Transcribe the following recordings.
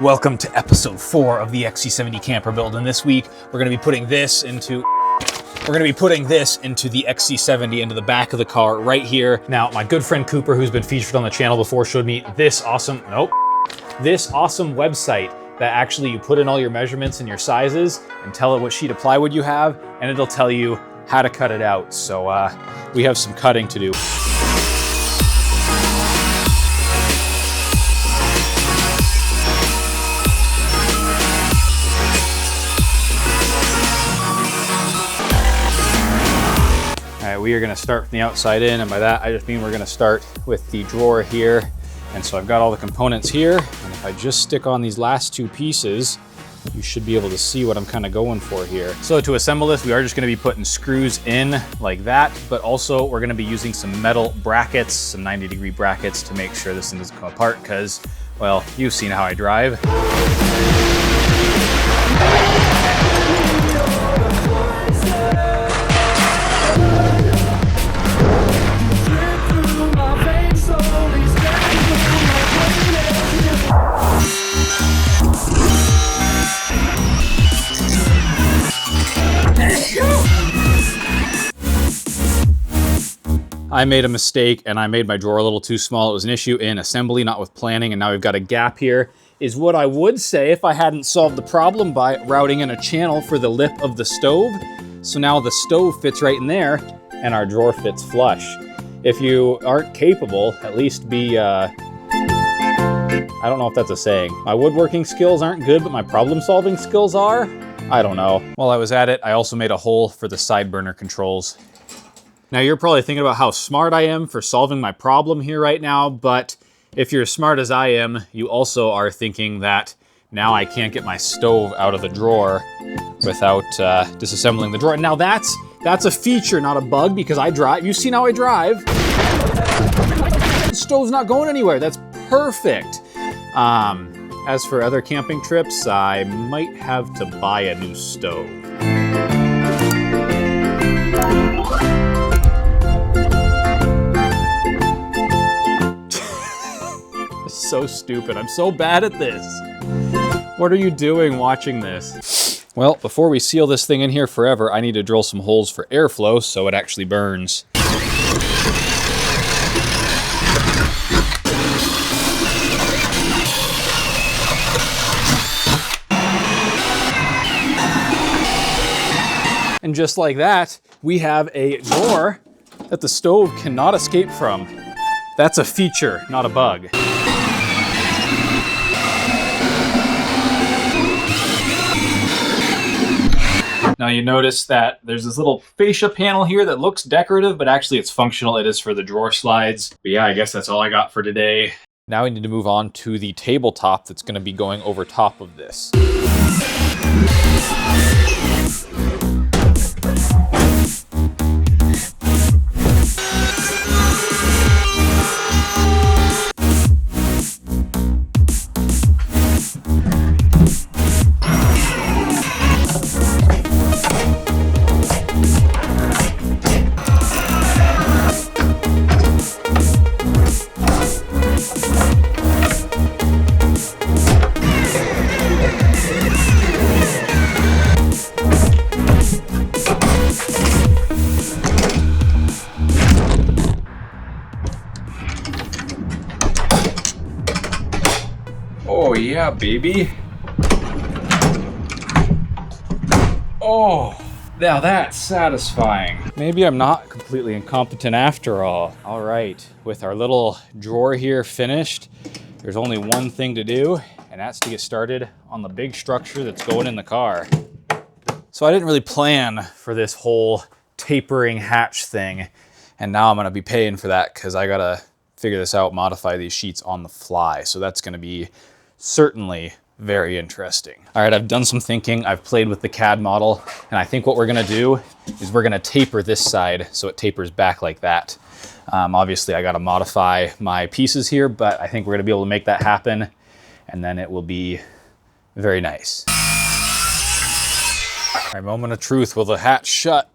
Welcome to episode 4 of the XC70 camper build, and this week we're going to be putting this into the XC70 into the back of the car right here. Now, my good friend Cooper, who's been featured on the channel before, showed me this awesome website that actually you put in all your measurements and your sizes and tell it what sheet of plywood you have, and it'll tell you how to cut it out. So we have some cutting to do. We are going to start from the outside in, and by that I just mean we're going to start with the drawer here. And so I've got all the components here, and if I just stick on these last two pieces, you should be able to see what I'm kind of going for here. So to assemble this, we are just going to be putting screws in like that, but also we're going to be using some metal brackets, some 90-degree brackets, to make sure this thing doesn't come apart because, well, you've seen how I drive. I made a mistake and I made my drawer a little too small. It was an issue in assembly, not with planning, and now we've got a gap here, is what I would say if I hadn't solved the problem by routing in a channel for the lip of the stove. So now the stove fits right in there and our drawer fits flush. If you aren't capable, at least be, I don't know if that's a saying. My woodworking skills aren't good, but my problem solving skills are? I don't know. While I was at it, I also made a hole for the side burner controls. Now you're probably thinking about how smart I am for solving my problem here right now, but if you're as smart as I am, you also are thinking that now I can't get my stove out of the drawer without disassembling the drawer. Now that's a feature, not a bug, because I drive. You've seen how I drive. The stove's not going anywhere. That's perfect. As for other camping trips, I might have to buy a new stove. So stupid. I'm so bad at this. What are you doing watching this? Well, before we seal this thing in here forever, I need to drill some holes for airflow so it actually burns. And just like that, we have a door that the stove cannot escape from. That's a feature, not a bug. Now you notice that there's this little fascia panel here that looks decorative, but actually it's functional. It is for the drawer slides. But yeah, I guess that's all I got for today. Now we need to move on to the tabletop that's going to be going over top of this. Oh yeah, baby. Oh, now that's satisfying. Maybe I'm not completely incompetent after all. All right, with our little drawer here finished, there's only one thing to do, and that's to get started on the big structure that's going in the car. So I didn't really plan for this whole tapering hatch thing, and now I'm gonna be paying for that because I gotta figure this out, modify these sheets on the fly. So that's gonna be certainly very interesting. All right, I've done some thinking. I've played with the CAD model, and I think what we're gonna do is we're gonna taper this side so it tapers back like that. Obviously, I gotta modify my pieces here, but I think we're gonna be able to make that happen, and then it will be very nice. All right, moment of truth. Will the hatch shut?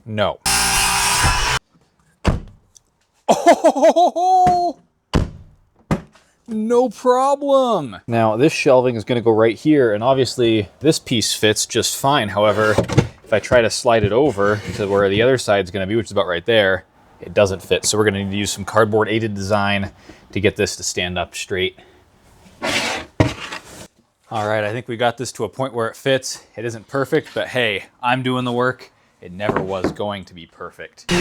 No. Oh! No problem. Now this shelving is gonna go right here, and obviously this piece fits just fine. However, if I try to slide it over to where the other side's gonna be, which is about right there, it doesn't fit. So we're gonna need to use some cardboard aided design to get this to stand up straight. All right, I think we got this to a point where it fits. It isn't perfect, but hey, I'm doing the work. It never was going to be perfect. All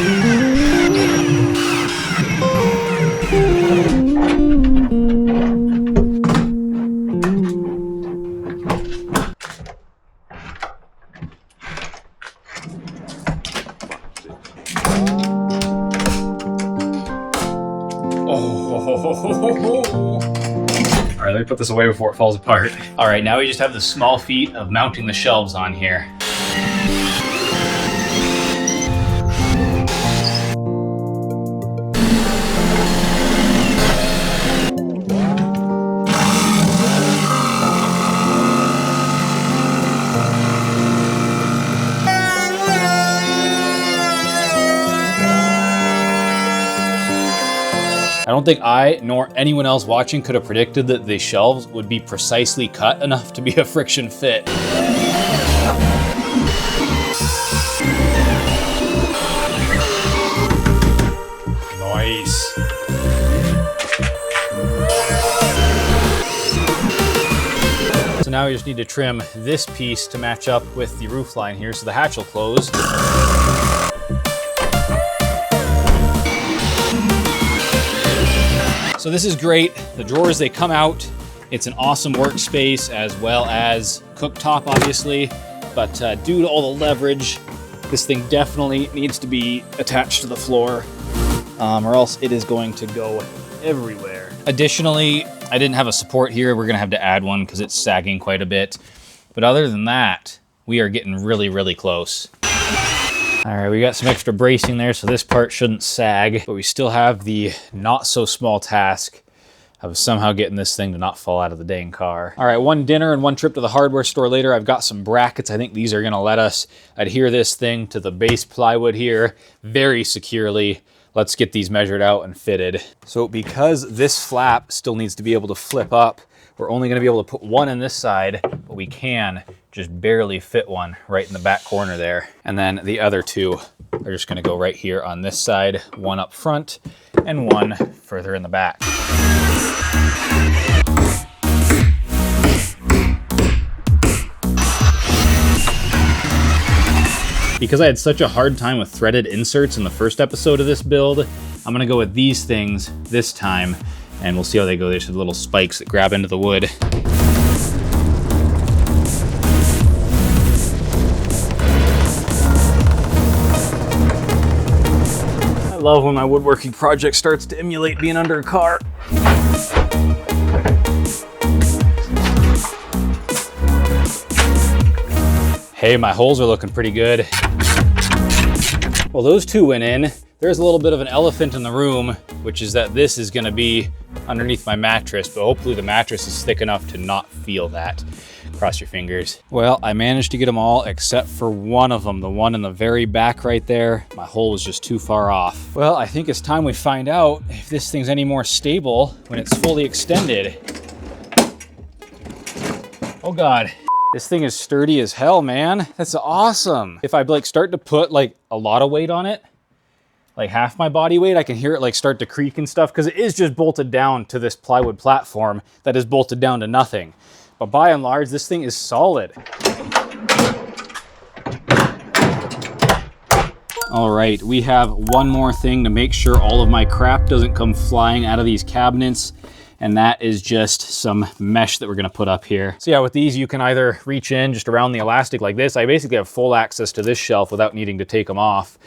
right, let me put this away before it falls apart. All right, now we just have the small feat of mounting the shelves on here. I don't think I nor anyone else watching could have predicted that the shelves would be precisely cut enough to be a friction fit. Nice. So now we just need to trim this piece to match up with the roof line here so the hatch will close. So this is great. The drawers, they come out. It's an awesome workspace as well as cooktop, obviously. But due to all the leverage, this thing definitely needs to be attached to the floor or else it is going to go everywhere. Additionally, I didn't have a support here. We're gonna have to add one because it's sagging quite a bit. But other than that, we are getting really, really close. All right, we got some extra bracing there, so this part shouldn't sag, but we still have the not so small task of somehow getting this thing to not fall out of the dang car. All right, one dinner and one trip to the hardware store later, I've got some brackets. I think these are gonna let us adhere this thing to the base plywood here very securely. Let's get these measured out and fitted. So because this flap still needs to be able to flip up, we're only gonna be able to put one in this side, but we can just barely fit one right in the back corner there. And then the other two are just gonna go right here on this side, one up front and one further in the back. Because I had such a hard time with threaded inserts in the first episode of this build, I'm gonna go with these things this time, and we'll see how they go. There's little spikes that grab into the wood. I love when my woodworking project starts to emulate being under a car. Hey, my holes are looking pretty good. Well, those two went in. There's a little bit of an elephant in the room, which is that this is gonna be underneath my mattress, but hopefully the mattress is thick enough to not feel that. Cross your fingers. Well, I managed to get them all except for one of them, the one in the very back right there. My hole was just too far off. Well, I think it's time we find out if this thing's any more stable when it's fully extended. Oh God. This thing is sturdy as hell, man. That's awesome. If I like start to put like a lot of weight on it, like half my body weight, I can hear it like start to creak and stuff because it is just bolted down to this plywood platform that is bolted down to nothing. But by and large, this thing is solid. All right, we have one more thing to make sure all of my crap doesn't come flying out of these cabinets. And that is just some mesh that we're gonna put up here. So yeah, with these, you can either reach in just around the elastic like this. I basically have full access to this shelf without needing to take them off.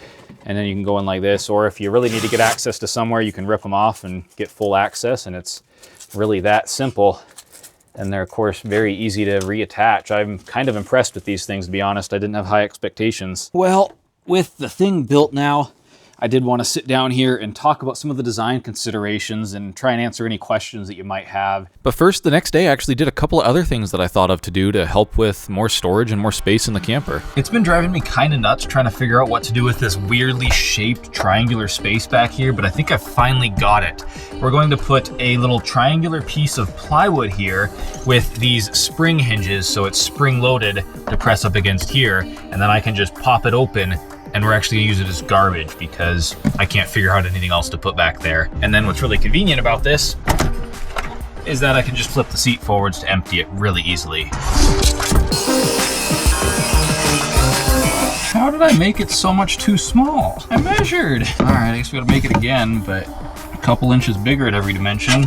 And then you can go in like this, or if you really need to get access to somewhere, you can rip them off and get full access, and it's really that simple. And they're, of course, very easy to reattach. I'm kind of impressed with these things, to be honest. I didn't have high expectations. Well, with the thing built now, I did want to sit down here and talk about some of the design considerations and try and answer any questions that you might have. But first, the next day I actually did a couple of other things that I thought of to do to help with more storage and more space in the camper. It's been driving me kind of nuts trying to figure out what to do with this weirdly shaped triangular space back here, but I think I finally got it. We're going to put a little triangular piece of plywood here with these spring hinges, so it's spring loaded to press up against here, and then I can just pop it open, and we're actually gonna use it as garbage because I can't figure out anything else to put back there. And then what's really convenient about this is that I can just flip the seat forwards to empty it really easily. How did I make it so much too small? I measured. All right, I guess we gotta make it again, but a couple inches bigger at every dimension.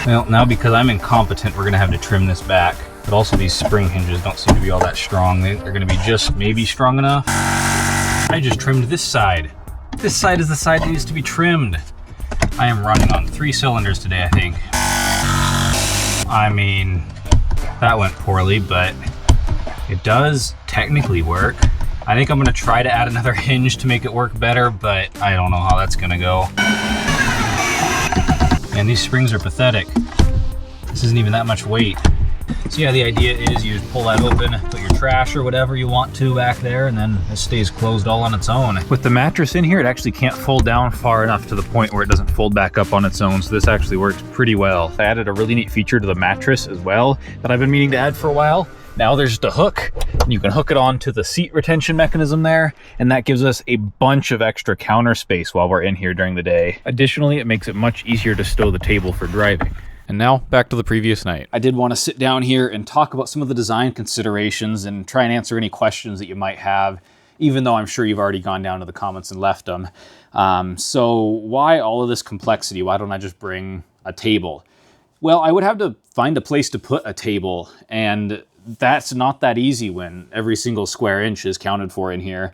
Well, now because I'm incompetent, we're gonna have to trim this back. But also these spring hinges don't seem to be all that strong. They're gonna be just maybe strong enough. I just trimmed this side. This side is the side that needs to be trimmed. I am running on 3 cylinders today, I think. I mean, that went poorly, but it does technically work. I think I'm gonna try to add another hinge to make it work better, but I don't know how that's gonna go. And these springs are pathetic. This isn't even that much weight. So yeah, the idea is you just pull that open, put your trash or whatever you want to back there, and then it stays closed all on its own. With the mattress in here, it actually can't fold down far enough to the point where it doesn't fold back up on its own, so this actually works pretty well. I added a really neat feature to the mattress as well that I've been meaning to add for a while. Now there's just a hook, and you can hook it onto the seat retention mechanism there, and that gives us a bunch of extra counter space while we're in here during the day. Additionally, it makes it much easier to stow the table for driving. And now, back to the previous night. I did want to sit down here and talk about some of the design considerations and try and answer any questions that you might have, even though I'm sure you've already gone down to the comments and left them. So why all of this complexity? Why don't I just bring a table? Well, I would have to find a place to put a table, and that's not that easy when every single square inch is counted for in here.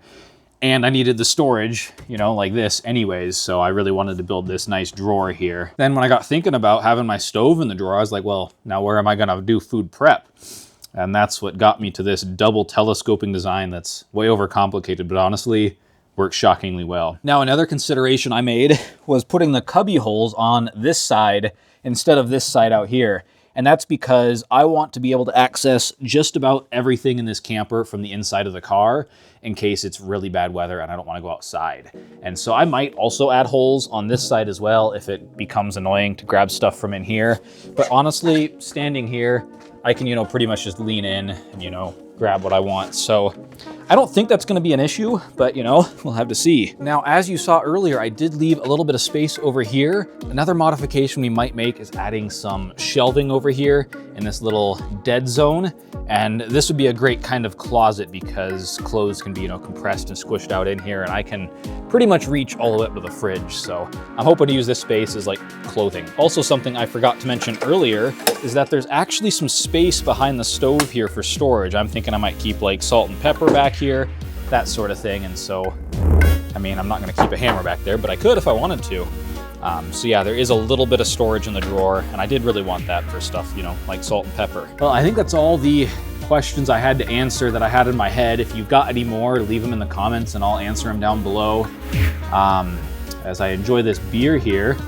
And I needed the storage, you know, like this anyways, so I really wanted to build this nice drawer here. Then when I got thinking about having my stove in the drawer, I was like, well, now where am I gonna do food prep? And that's what got me to this double telescoping design that's way overcomplicated, but honestly, works shockingly well. Now, another consideration I made was putting the cubby holes on this side instead of this side out here. And that's because I want to be able to access just about everything in this camper from the inside of the car in case it's really bad weather and I don't want to go outside. And so I might also add holes on this side as well if it becomes annoying to grab stuff from in here. But honestly, standing here, I can, you know, pretty much just lean in and, you know, grab what I want. So I don't think that's gonna be an issue, but you know, we'll have to see. Now, as you saw earlier, I did leave a little bit of space over here. Another modification we might make is adding some shelving over here in this little dead zone. And this would be a great kind of closet because clothes can be, you know, compressed and squished out in here, and I can pretty much reach all the way up to the fridge. So I'm hoping to use this space as like clothing. Also, something I forgot to mention earlier is that there's actually some space behind the stove here for storage. I'm thinking I might keep like salt and pepper back here, that sort of thing. And so, I mean, I'm not gonna keep a hammer back there, but I could if I wanted to. So yeah, there is a little bit of storage in the drawer, and I did really want that for stuff, you know, like salt and pepper. Well, I think that's all the questions I had to answer that I had in my head. If you've got any more, leave them in the comments and I'll answer them down below. As I enjoy this beer here,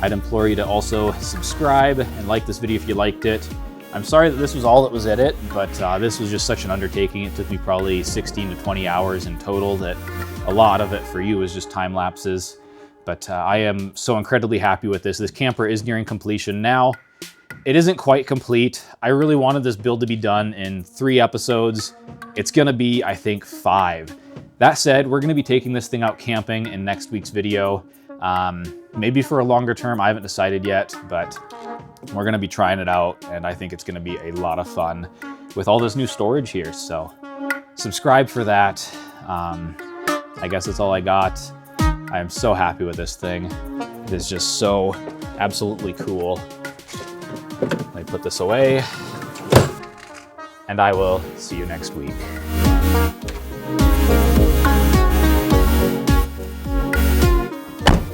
I'd implore you to also subscribe and like this video if you liked it. I'm sorry that this was all that was in it, but this was just such an undertaking. It took me probably 16 to 20 hours in total, that a lot of it for you was just time lapses. But I am so incredibly happy with this. This camper is nearing completion now. It isn't quite complete. I really wanted this build to be done in 3 episodes. It's gonna be, I think, 5. That said, we're gonna be taking this thing out camping in next week's video. Maybe for a longer term, I haven't decided yet, but we're gonna be trying it out, and I think it's gonna be a lot of fun with all this new storage here. So subscribe for that. I guess that's all I got. I am so happy with this thing. It is just so absolutely cool. Let me put this away, and I will see you next week.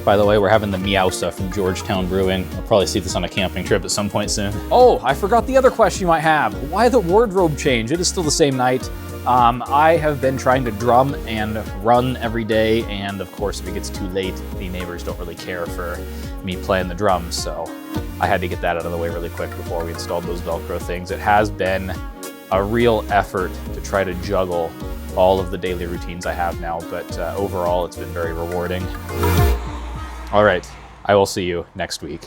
Bye. By the way, we're having the Meowsa from Georgetown Brewing. I'll probably see this on a camping trip at some point soon. Oh, I forgot the other question you might have. Why the wardrobe change? It is still the same night. I have been trying to drum and run every day, and of course, if it gets too late, the neighbors don't really care for me playing the drums, so I had to get that out of the way really quick before we installed those Velcro things. It has been a real effort to try to juggle all of the daily routines I have now, but overall, it's been very rewarding. All right, I will see you next week.